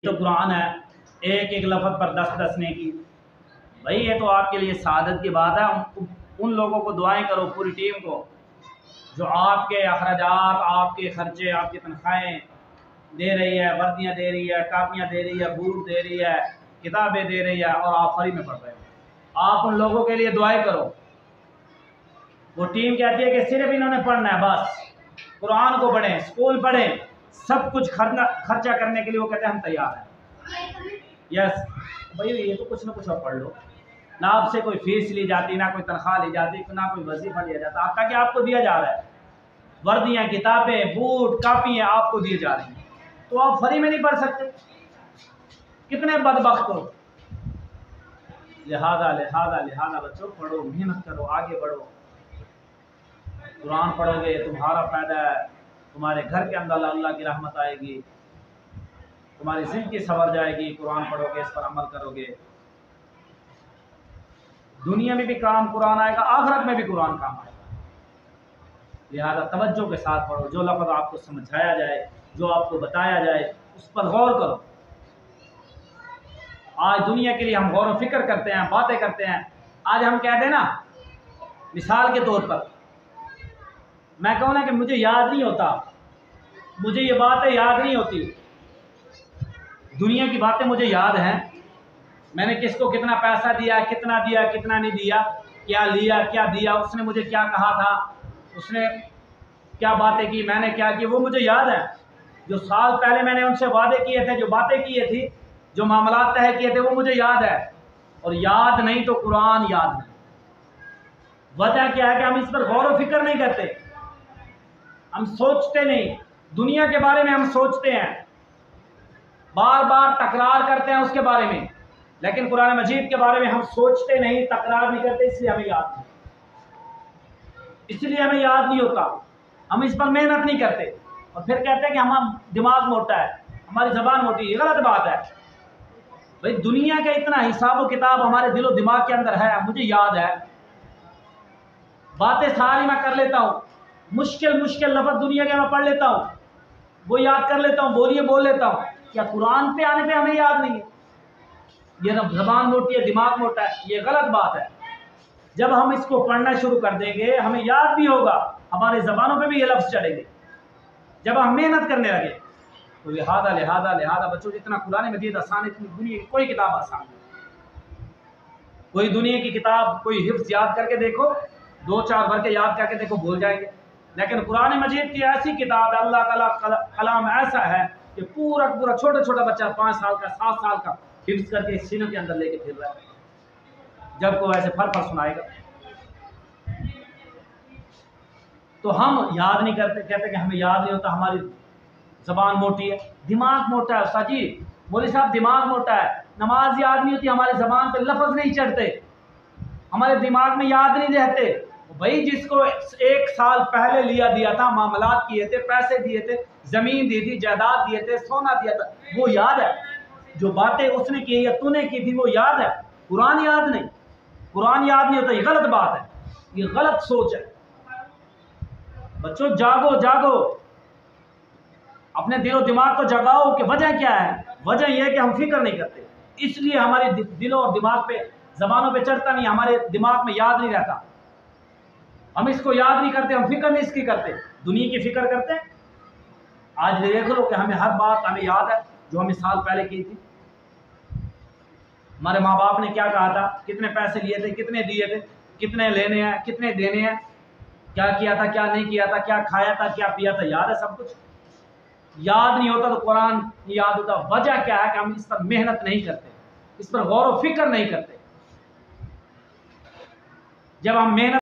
तो कुरान है, एक एक लफ्ज़ पर 10-10 नेकी। भाई ये तो आपके लिए सादत की बात है। उन लोगों को दुआएं करो, पूरी टीम को, जो आपके अखराजात, आपके खर्चे, आपकी तनख्वाहें दे रही है, वर्दियाँ दे रही है, कापियाँ दे रही है, बूट दे रही है, किताबें दे रही है, और आप फ्री में पढ़ रहे हो। आप उन लोगों के लिए दुआएं करो। वो टीम कहती है कि सिर्फ इन्होंने पढ़ना है, बस कुरान को पढ़ें, स्कूल पढ़ें, सब कुछ खर्चा करने के लिए वो कहते हैं हम तैयार हैं। यस भाई, ये तो कुछ ना कुछ आप पढ़ लो ना, आपसे कोई फीस ली जाती, ना कोई तनख्वाह ली जाती, ना कोई वजीफा लिया जाता। आपका क्या आपको दिया जा रहा है, वर्दियाँ, किताबें, बूट, कापियाँ आपको दी जा रही हैं, तो आप फ्री में नहीं पढ़ सकते। कितने बदबख्त हो। लिहाजा लिहाजा लिहाजा बच्चों, पढ़ो, मेहनत करो, आगे बढ़ो। कुरान पढ़ोगे तुम्हारा फायदा है, तुम्हारे घर के अंदर अल्लाह की रहमत आएगी, तुम्हारी जिंदगी संवर जाएगी। कुरान पढ़ोगे, इस पर अमल करोगे, दुनिया में भी काम कुरान आएगा, आखिरत में भी कुरान काम आएगा। लिहाजा तवज्जो के साथ पढ़ो। जो लफ्ज़ आपको समझाया जाए, जो आपको बताया जाए, उस पर गौर करो। आज दुनिया के लिए हम गौर व फिक्र करते हैं, बातें करते हैं। आज हम कहते हैं ना, मिसाल के तौर पर मैं कहूँ ना कि मुझे याद नहीं होता, मुझे ये बातें याद नहीं होती। दुनिया की बातें मुझे याद हैं, मैंने किसको कितना पैसा दिया, कितना नहीं दिया, क्या लिया, क्या दिया, उसने मुझे क्या कहा था, उसने क्या बातें की, मैंने क्या की, वो मुझे याद है। जो साल पहले मैंने उनसे वादे किए थे, जो बातें किए थी, जो मामलात तय किए थे, वो मुझे याद है। और याद नहीं तो कुरान याद नहीं। वजह क्या है कि हम इस पर गौर व फिक्र नहीं करते, हम सोचते नहीं। दुनिया के बारे में हम सोचते हैं, बार बार तकरार करते हैं उसके बारे में, लेकिन कुरान मजीद के बारे में हम सोचते नहीं, तकरार नहीं करते, इसलिए हमें याद नहीं, इसलिए हमें याद नहीं होता। हम इस पर मेहनत नहीं करते और फिर कहते हैं कि हमारा दिमाग मोटा है, हमारी जबान मोटी है। ये गलत बात है भाई। दुनिया का इतना हिसाब व किताब हमारे दिलो दिमाग के अंदर है, मुझे याद है। बातें सारी मैं कर लेता हूँ, मुश्किल लफ्ज़ दुनिया के मैं पढ़ लेता हूँ, वो याद कर लेता हूँ, बोल लेता हूँ। क्या कुरान पे आने पे हमें याद नहीं है? ये ना जबान मोटी है, दिमाग मोटा है, ये गलत बात है। जब हम इसको पढ़ना शुरू कर देंगे, हमें याद भी होगा, हमारे जबानों पे भी ये लफ्ज़ चढ़ेंगे जब हम मेहनत करने लगे। तो लिहाजा लिहाजा लिहाजा बच्चों, जितना कुरान मजीद आसान है, इतनी दुनिया की कोई किताब आसान नहीं। कोई दुनिया की किताब, कोई हिफ्ज़ याद करके देखो, 2-4 भर के याद करके देखो, भूल जाएंगे। लेकिन कुरान मजीद की ऐसी किताब है, अल्लाह का कलाम ऐसा है कि पूरा पूरा छोटा बच्चा 5 साल का, 7 साल का हिफ्ज़ करके सीनों के अंदर लेके फिर रहा है, जब को ऐसे फर सुनाएगा। तो हम याद नहीं करते, कहते कि हमें याद नहीं होता, हमारी जबान मोटी है, दिमाग मोटा है। उस्ताद जी, मौलवी साहब, दिमाग मोटा है, नमाज याद नहीं होती, हमारी जबान पे लफ्ज़ नहीं चढ़ते, हमारे दिमाग में याद नहीं रहते। भाई जिसको 1 साल पहले दिया था, मामलात किए थे, पैसे दिए थे, जमीन दी थी, जायदाद दिए थे, सोना दिया था, वो याद है। जो बातें उसने की या तूने की थी वो याद है, कुरान याद नहीं। कुरान याद नहीं होता, ये गलत बात है, ये गलत सोच है। बच्चों जागो जागो, अपने दिलो दिमाग को जगाओ कि वजह क्या है। वजह यह है कि हम फिक्र नहीं करते, इसलिए हमारे दिलों और दिमाग पे, जबानों पे चढ़ता नहीं, हमारे दिमाग में याद नहीं रहता। हम इसको याद नहीं करते, हम फिक्र नहीं इसकी करते, दुनिया की फिक्र करते हैं। आज देख लो कि हमें हर बात हमें याद है जो हमें साल पहले की थी। हमारे माँ बाप ने क्या कहा था, कितने पैसे लिए थे, कितने दिए थे, कितने लेने हैं, कितने देने हैं, क्या किया था, क्या नहीं किया था, क्या खाया था, क्या पिया था, याद है सब कुछ। याद नहीं होता तो कुरान नहीं याद होता। वजह क्या है कि हम इस पर मेहनत नहीं करते, इस पर गौर व फिक्र नहीं करते। जब हम मेहनत